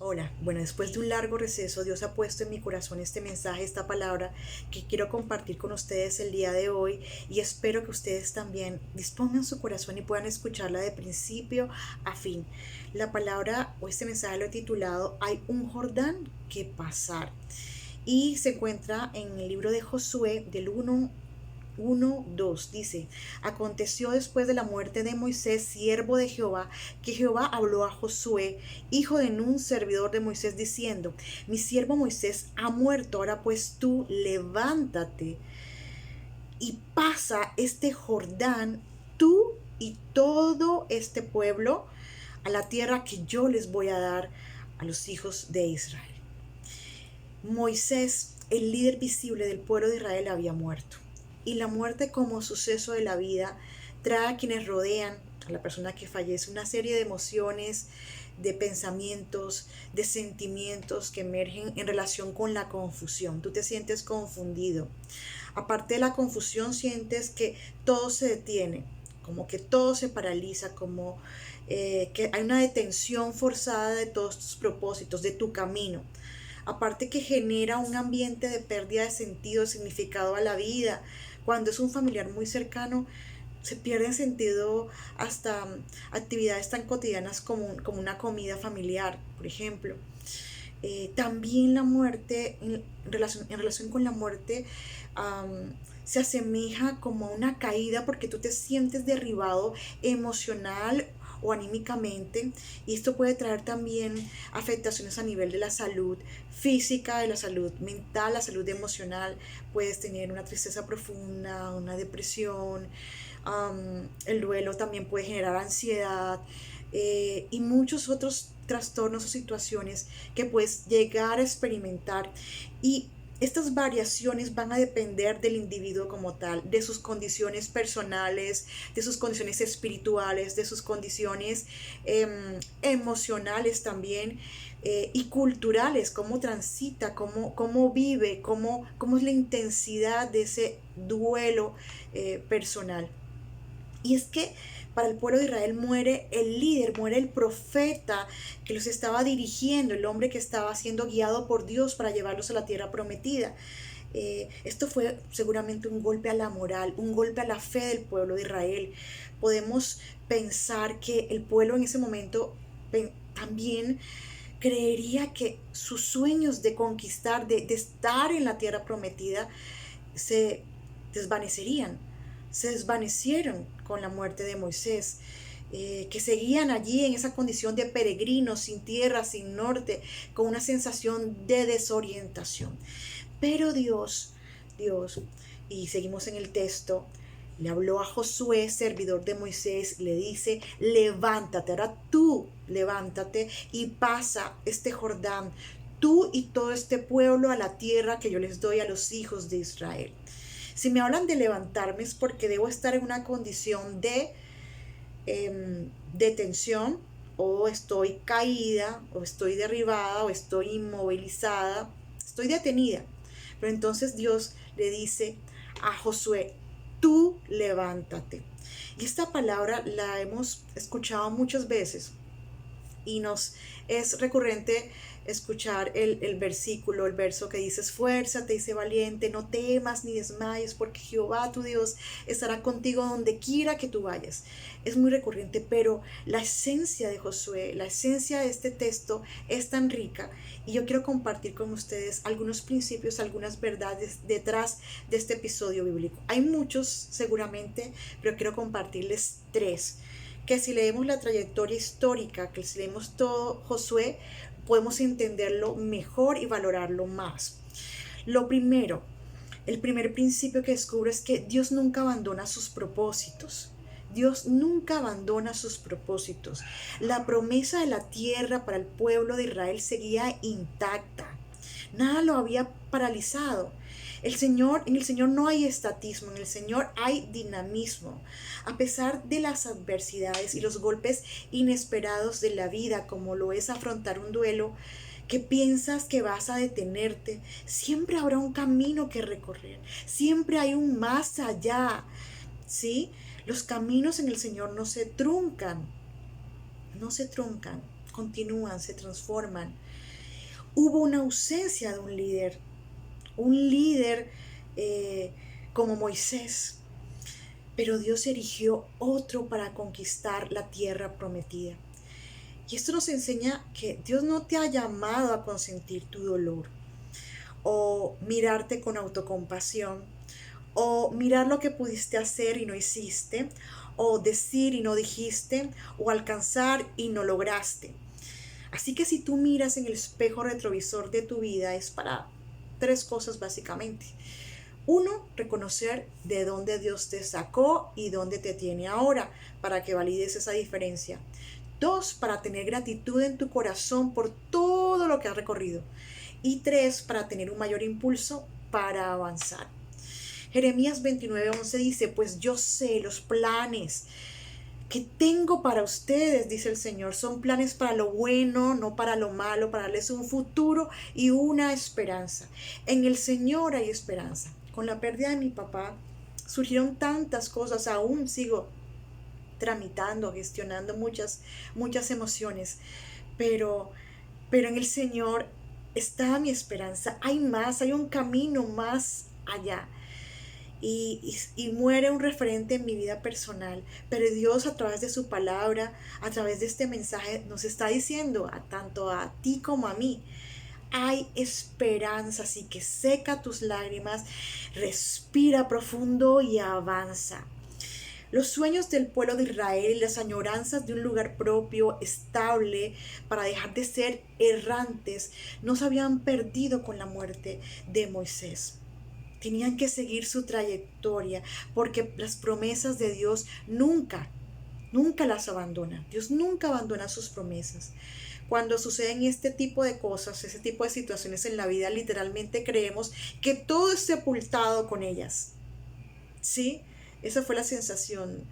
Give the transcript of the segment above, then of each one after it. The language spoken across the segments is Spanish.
Hola, bueno, después de un largo receso, Dios ha puesto en mi corazón este mensaje, esta palabra que quiero compartir con ustedes el día de hoy y espero que ustedes también dispongan su corazón y puedan escucharla de principio a fin. La palabra o este mensaje lo he titulado Hay un Jordán que pasar y se encuentra en el libro de Josué del 1:2 dice: aconteció después de la muerte de Moisés, siervo de Jehová, que Jehová habló a Josué, hijo de Nun, servidor de Moisés, diciendo: mi siervo Moisés ha muerto, ahora pues tú levántate y pasa este Jordán, tú y todo este pueblo, a la tierra que yo les voy a dar a los hijos de Israel. Moisés, el líder visible del pueblo de Israel, había muerto. Y la muerte como suceso de la vida trae a quienes rodean a la persona que fallece una serie de emociones, de pensamientos, de sentimientos que emergen en relación con la confusión. Tú te sientes confundido. Aparte de la confusión, sientes que todo se detiene, como que todo se paraliza, como que hay una detención forzada de todos tus propósitos, de tu camino. Aparte que genera un ambiente de pérdida de sentido, de significado a la vida. Cuando es un familiar muy cercano, se pierde en sentido hasta actividades tan cotidianas como una comida familiar, por ejemplo. También la muerte, en relación con la muerte, se asemeja como a una caída porque tú te sientes derribado emocional o anímicamente, y esto puede traer también afectaciones a nivel de la salud física, de la salud mental, la salud emocional. Puedes tener una tristeza profunda, una depresión. El duelo también puede generar ansiedad, y muchos otros trastornos o situaciones que puedes llegar a experimentar. Y estas variaciones van a depender del individuo como tal, de sus condiciones personales, de sus condiciones espirituales, de sus condiciones emocionales también, y culturales, cómo transita, cómo vive, cómo es la intensidad de ese duelo personal. Y es que para el pueblo de Israel muere el líder, muere el profeta que los estaba dirigiendo, el hombre que estaba siendo guiado por Dios para llevarlos a la tierra prometida. Esto fue seguramente un golpe a la moral, un golpe a la fe del pueblo de Israel. Podemos pensar que el pueblo en ese momento también creería que sus sueños de conquistar, de estar en la tierra prometida, se desvanecerían, se desvanecieron con la muerte de Moisés, que seguían allí en esa condición de peregrinos, sin tierra, sin norte, con una sensación de desorientación. Pero Dios, y seguimos en el texto, le habló a Josué, servidor de Moisés, le dice: levántate, ahora tú levántate y pasa este Jordán, tú y todo este pueblo, a la tierra que yo les doy a los hijos de Israel. Si me hablan de levantarme es porque debo estar en una condición de tensión, o estoy caída, o estoy derribada, o estoy inmovilizada, estoy detenida. Pero entonces Dios le dice a Josué: tú levántate. Y esta palabra la hemos escuchado muchas veces y nos es recurrente escuchar el versículo, el verso que dice: esfuérzate y sé valiente, no temas ni desmayes, porque Jehová tu Dios estará contigo donde quiera que tú vayas. Es muy recurrente, pero la esencia de Josué, la esencia de este texto es tan rica, y yo quiero compartir con ustedes algunos principios, algunas verdades detrás de este episodio bíblico. Hay muchos seguramente, pero quiero compartirles tres que si leemos la trayectoria histórica, que si leemos todo Josué, podemos entenderlo mejor y valorarlo más. Lo primero, el primer principio que descubro es que Dios nunca abandona sus propósitos. Dios nunca abandona sus propósitos. La promesa de la tierra para el pueblo de Israel seguía intacta. Nada lo había paralizado. En el Señor no hay estatismo, en el Señor hay dinamismo. A pesar de las adversidades y los golpes inesperados de la vida, como lo es afrontar un duelo, que piensas que vas a detenerte, siempre habrá un camino que recorrer, siempre hay un más allá, ¿sí? Los caminos en el Señor no se truncan, no se truncan. continúan, se transforman. Hubo una ausencia de un líder como Moisés, pero Dios erigió otro para conquistar la tierra prometida. Y esto nos enseña que Dios no te ha llamado a consentir tu dolor, o mirarte con autocompasión, o mirar lo que pudiste hacer y no hiciste, o decir y no dijiste, o alcanzar y no lograste. Así que si tú miras en el espejo retrovisor de tu vida, es para tres cosas básicamente. Uno, reconocer de dónde Dios te sacó y dónde te tiene ahora, para que valides esa diferencia. Dos, para tener gratitud en tu corazón por todo lo que has recorrido. Y tres, para tener un mayor impulso para avanzar. Jeremías 29:11 dice, pues yo sé los planes que tengo para ustedes, dice el Señor, son planes para lo bueno, no para lo malo, para darles un futuro y una esperanza. En el Señor hay esperanza. Con la pérdida de mi papá surgieron tantas cosas, aún sigo tramitando, gestionando muchas emociones, pero en el Señor está mi esperanza. Hay más, hay un camino más allá. Y muere un referente en mi vida personal, pero Dios a través de su palabra, a través de este mensaje, nos está diciendo tanto a ti como a mí, hay esperanza, así que seca tus lágrimas, respira profundo y avanza. Los sueños del pueblo de Israel y las añoranzas de un lugar propio, estable, para dejar de ser errantes, no se habían perdido con la muerte de Moisés. Tenían que seguir su trayectoria, porque las promesas de Dios nunca las abandona. Dios nunca abandona sus promesas. Cuando suceden este tipo de cosas, ese tipo de situaciones en la vida, literalmente creemos que todo es sepultado con ellas. ¿Sí? Esa fue la sensación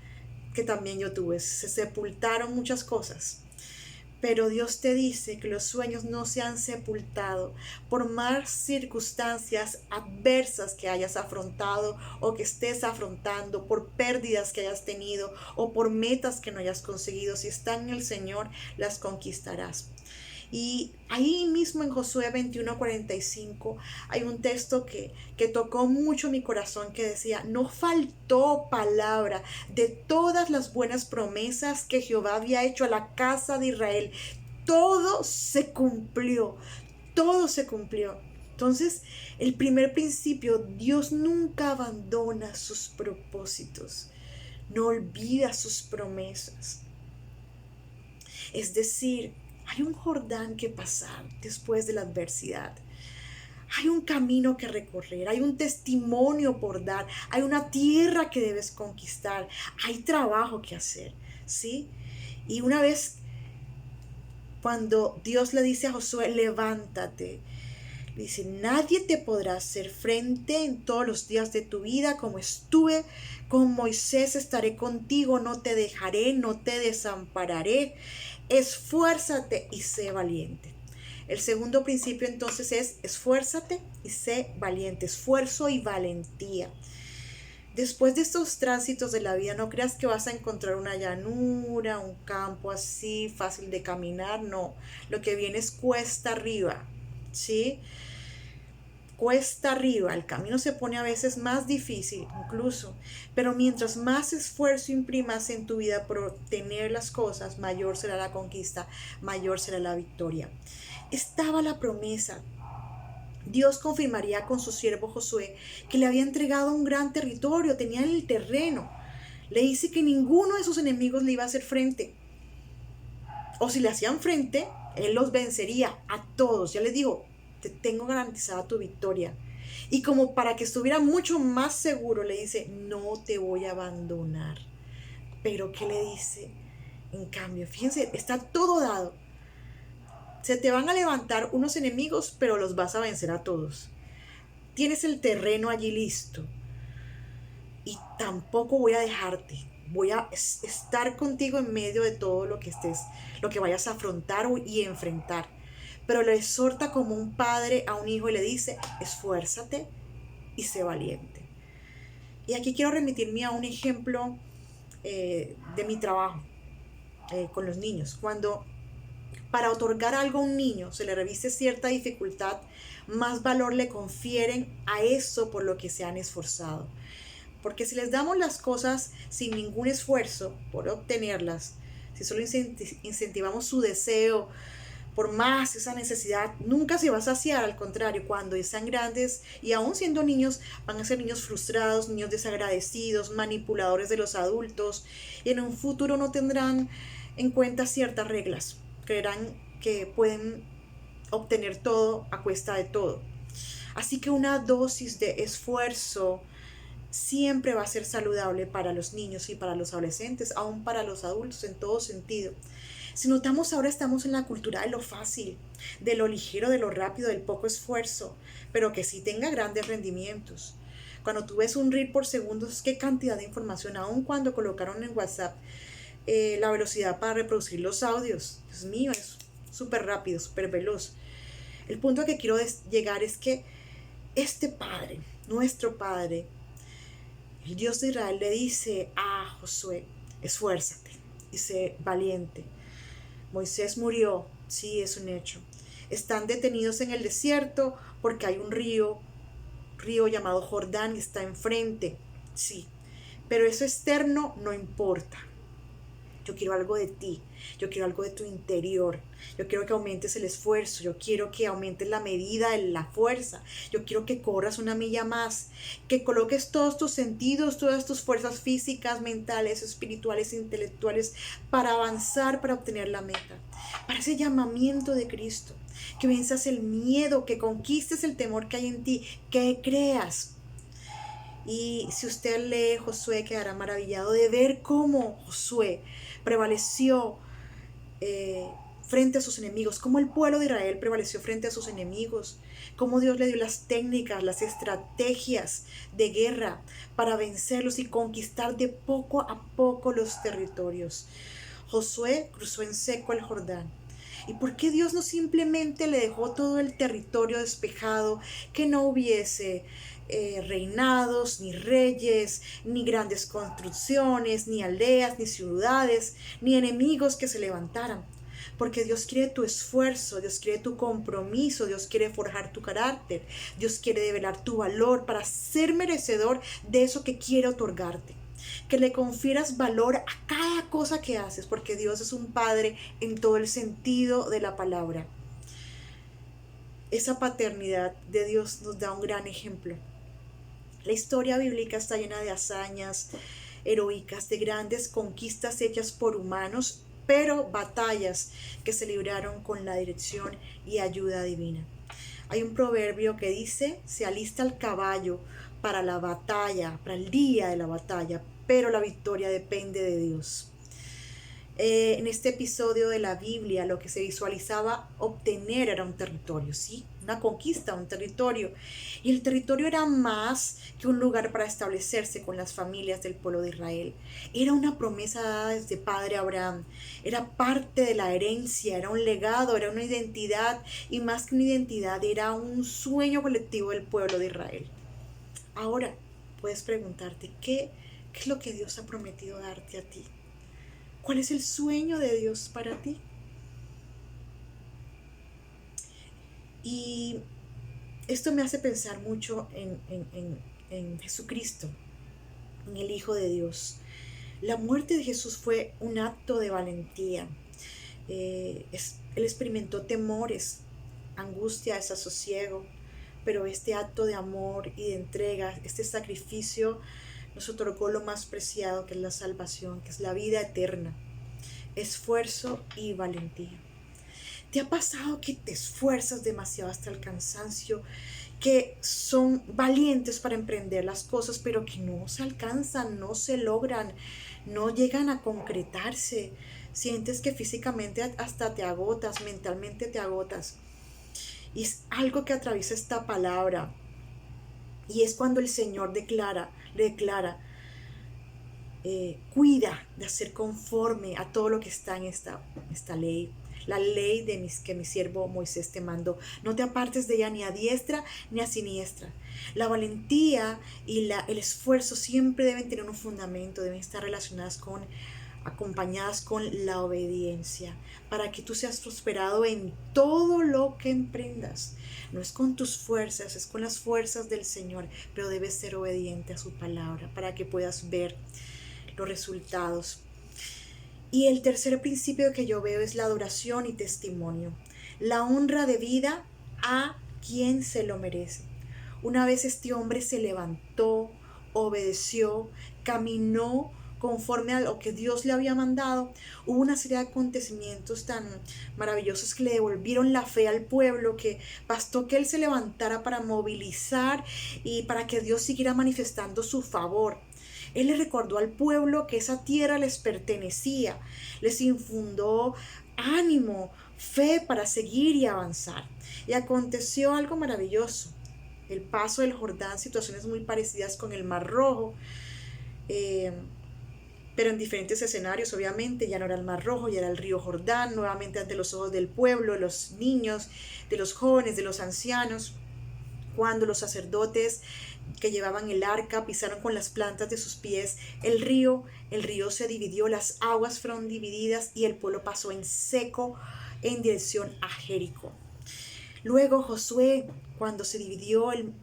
que también yo tuve. Se sepultaron muchas cosas. Pero Dios te dice que los sueños no se han sepultado por más circunstancias adversas que hayas afrontado o que estés afrontando, por pérdidas que hayas tenido o por metas que no hayas conseguido. Si están en el Señor, las conquistarás. Y ahí mismo en Josué 21:45 hay un texto que tocó mucho mi corazón, que decía, no faltó palabra de todas las buenas promesas que Jehová había hecho a la casa de Israel. Todo se cumplió, todo se cumplió. Entonces, el primer principio, Dios nunca abandona sus propósitos, no olvida sus promesas. Es decir, hay un Jordán que pasar después de la adversidad. Hay un camino que recorrer, hay un testimonio por dar, hay una tierra que debes conquistar, hay trabajo que hacer, ¿sí? Y una vez cuando Dios le dice a Josué, levántate, dice, nadie te podrá hacer frente en todos los días de tu vida, como estuve con Moisés, estaré contigo, no te dejaré, no te desampararé. Esfuérzate y sé valiente. El segundo principio entonces es esfuérzate y sé valiente, esfuerzo y valentía. Después de estos tránsitos de la vida, no creas que vas a encontrar una llanura, un campo así fácil de caminar, no. Lo que viene es cuesta arriba, ¿sí? Cuesta arriba, el camino se pone a veces más difícil incluso, pero mientras más esfuerzo imprimas en tu vida por obtener las cosas, mayor será la conquista, mayor será la victoria. Estaba la promesa. Dios confirmaría con su siervo Josué que le había entregado un gran territorio, tenía el terreno. Le dice que ninguno de sus enemigos le iba a hacer frente. O si le hacían frente, él los vencería a todos. Ya les digo, te tengo garantizada tu victoria. Y como para que estuviera mucho más seguro, le dice, no te voy a abandonar. Pero ¿qué le dice? En cambio, fíjense, está todo dado. Se te van a levantar unos enemigos, pero los vas a vencer a todos. Tienes el terreno allí listo. Y tampoco voy a dejarte. Voy a estar contigo en medio de todo lo que vayas a afrontar y enfrentar. Pero le exhorta como un padre a un hijo y le dice, esfuérzate y sé valiente. Y aquí quiero remitirme a un ejemplo de mi trabajo con los niños. Cuando para otorgar algo a un niño se le reviste cierta dificultad, más valor le confieren a eso por lo que se han esforzado. Porque si les damos las cosas sin ningún esfuerzo por obtenerlas, si solo incentivamos su deseo por más, esa necesidad nunca se va a saciar. Al contrario, cuando sean grandes y aún siendo niños, van a ser niños frustrados, niños desagradecidos, manipuladores de los adultos, y en un futuro no tendrán en cuenta ciertas reglas. Creerán que pueden obtener todo a cuesta de todo. Así que una dosis de esfuerzo siempre va a ser saludable para los niños y para los adolescentes, aún para los adultos en todo sentido. Si notamos, ahora estamos en la cultura de lo fácil, de lo ligero, de lo rápido, del poco esfuerzo, pero que sí tenga grandes rendimientos. Cuando tú ves un reel por segundos, qué cantidad de información, aún cuando colocaron en WhatsApp la velocidad para reproducir los audios. Dios mío, es súper rápido, súper veloz. El punto a que quiero llegar es que este Padre, nuestro Padre, el Dios de Israel, le dice a Josué: esfuérzate y sé valiente. Moisés murió, sí, es un hecho. Están detenidos en el desierto porque hay un río llamado Jordán y está enfrente, sí. Pero eso externo no importa. Yo quiero algo de ti, yo quiero algo de tu interior, yo quiero que aumentes el esfuerzo, yo quiero que aumentes la medida de la fuerza, yo quiero que corras una milla más, que coloques todos tus sentidos, todas tus fuerzas físicas, mentales, espirituales, intelectuales, para avanzar, para obtener la meta, para ese llamamiento de Cristo, que venzas el miedo, que conquistes el temor que hay en ti, que creas. Y si usted lee Josué, quedará maravillado de ver cómo Josué prevaleció frente a sus enemigos, cómo el pueblo de Israel prevaleció frente a sus enemigos, cómo Dios le dio las técnicas, las estrategias de guerra para vencerlos y conquistar de poco a poco los territorios. Josué cruzó en seco el Jordán. ¿Y por qué Dios no simplemente le dejó todo el territorio despejado, que no hubiese reinados, ni reyes, ni grandes construcciones, ni aldeas, ni ciudades, ni enemigos que se levantaran? Porque Dios quiere tu esfuerzo, Dios quiere tu compromiso, Dios quiere forjar tu carácter, Dios quiere develar tu valor para ser merecedor de eso que quiere otorgarte. Que le confieras valor a cada cosa que haces, porque Dios es un Padre en todo el sentido de la palabra. Esa paternidad de Dios nos da un gran ejemplo. La historia bíblica está llena de hazañas heroicas, de grandes conquistas hechas por humanos, pero batallas que se libraron con la dirección y ayuda divina. Hay un proverbio que dice: se alista el caballo para la batalla, para el día de la batalla, pero la victoria depende de Dios. En este episodio de la Biblia, lo que se visualizaba obtener era un territorio, ¿sí? Una conquista, un territorio. Y el territorio era más que un lugar para establecerse con las familias del pueblo de Israel. Era una promesa dada desde padre Abraham. Era parte de la herencia, era un legado, era una identidad. Y más que una identidad, era un sueño colectivo del pueblo de Israel. Ahora puedes preguntarte, ¿qué es lo que Dios ha prometido darte a ti? ¿Cuál es el sueño de Dios para ti? Y esto me hace pensar mucho en Jesucristo, en el Hijo de Dios. La muerte de Jesús fue un acto de valentía. Él experimentó temores, angustia, desasosiego, pero este acto de amor y de entrega, este sacrificio, nos otorgó lo más preciado, que es la salvación, que es la vida eterna, esfuerzo y valentía. ¿Te ha pasado que te esfuerzas demasiado hasta el cansancio, que son valientes para emprender las cosas, pero que no se alcanzan, no se logran, no llegan a concretarse? Sientes que físicamente hasta te agotas, mentalmente te agotas. Y es algo que atraviesa esta palabra. Y es cuando el Señor le declara, cuida de hacer conforme a todo lo que está en esta ley. La ley que mi siervo Moisés te mandó. No te apartes de ella ni a diestra ni a siniestra. La valentía y el esfuerzo siempre deben tener un fundamento, deben estar relacionadas con acompañadas con la obediencia, para que tú seas prosperado en todo lo que emprendas. No es con tus fuerzas, es con las fuerzas del Señor, pero debes ser obediente a su palabra para que puedas ver los resultados. Y el tercer principio que yo veo es la adoración y testimonio. La honra de vida a quien se lo merece. Una vez este hombre se levantó, obedeció, caminó conforme a lo que Dios le había mandado, hubo una serie de acontecimientos tan maravillosos que le devolvieron la fe al pueblo, que bastó que él se levantara para movilizar y para que Dios siguiera manifestando su favor. Él le recordó al pueblo que esa tierra les pertenecía, les infundó ánimo, fe para seguir y avanzar. Y aconteció algo maravilloso. El paso del Jordán, situaciones muy parecidas con el Mar Rojo, pero en diferentes escenarios, obviamente. Ya no era el Mar Rojo, ya era el río Jordán, nuevamente ante los ojos del pueblo, de los niños, de los jóvenes, de los ancianos. Cuando los sacerdotes que llevaban el arca pisaron con las plantas de sus pies el río se dividió, las aguas fueron divididas y el pueblo pasó en seco en dirección a Jericó. Luego Josué, cuando se dividió el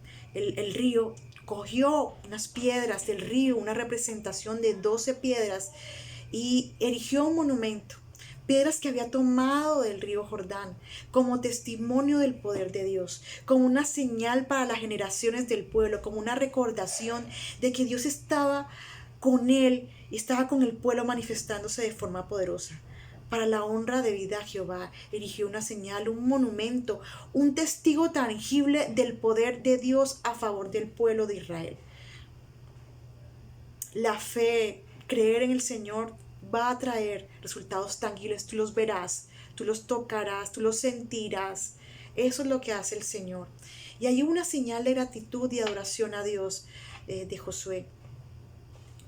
río, cogió unas piedras del río, una representación de 12 piedras, y erigió un monumento. Piedras que había tomado del río Jordán como testimonio del poder de Dios, como una señal para las generaciones del pueblo, como una recordación de que Dios estaba con él y estaba con el pueblo manifestándose de forma poderosa. Para la honra debida a Jehová, erigió una señal, un monumento, un testigo tangible del poder de Dios a favor del pueblo de Israel. La fe, creer en el Señor, va a traer resultados tangibles. Tú los verás, tú los tocarás, tú los sentirás. Eso es lo que hace el Señor. Y hay una señal de gratitud y adoración a Dios de Josué.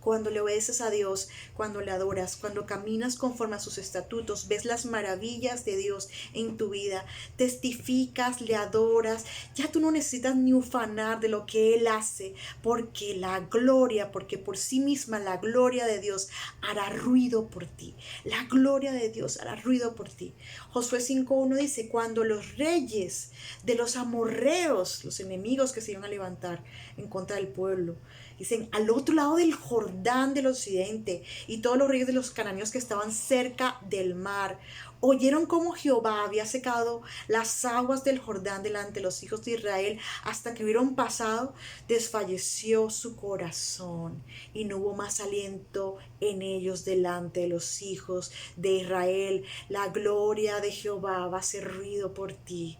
Cuando le obedeces a Dios, cuando le adoras, cuando caminas conforme a sus estatutos, ves las maravillas de Dios en tu vida, testificas, le adoras, ya tú no necesitas ni ufanar de lo que Él hace, porque por sí misma la gloria de Dios hará ruido por ti. La gloria de Dios hará ruido por ti. Josué 5:1 dice, cuando los reyes de los amorreos, los enemigos que se iban a levantar en contra del pueblo, dicen, al otro lado del Jordán del occidente, y todos los reyes de los cananeos que estaban cerca del mar, oyeron cómo Jehová había secado las aguas del Jordán delante de los hijos de Israel hasta que hubieron pasado, desfalleció su corazón y no hubo más aliento en ellos delante de los hijos de Israel. La gloria de Jehová va a hacer ruido por ti.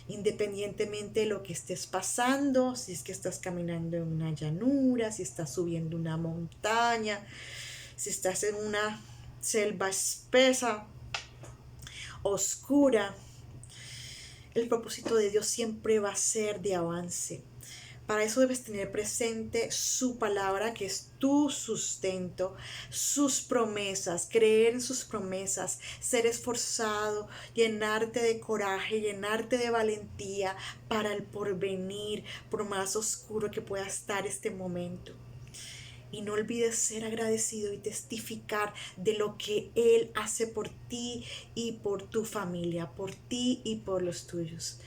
Independientemente de lo que estés pasando, si es que estás caminando en una llanura, si estás subiendo una montaña, si estás en una selva espesa, oscura, el propósito de Dios siempre va a ser de avance. Para eso debes tener presente su palabra, que es tu sustento, sus promesas, creer en sus promesas, ser esforzado, llenarte de coraje, llenarte de valentía para el porvenir, por más oscuro que pueda estar este momento. Y no olvides ser agradecido y testificar de lo que Él hace por ti y por tu familia, por ti y por los tuyos.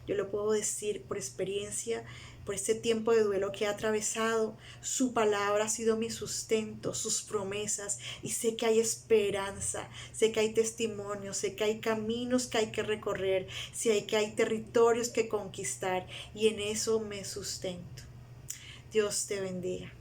Yo lo puedo decir por experiencia, por este tiempo de duelo que he atravesado. Su palabra ha sido mi sustento, sus promesas, y sé que hay esperanza, sé que hay testimonios, sé que hay caminos que hay que recorrer, sé que hay territorios que conquistar, y en eso me sustento. Dios te bendiga.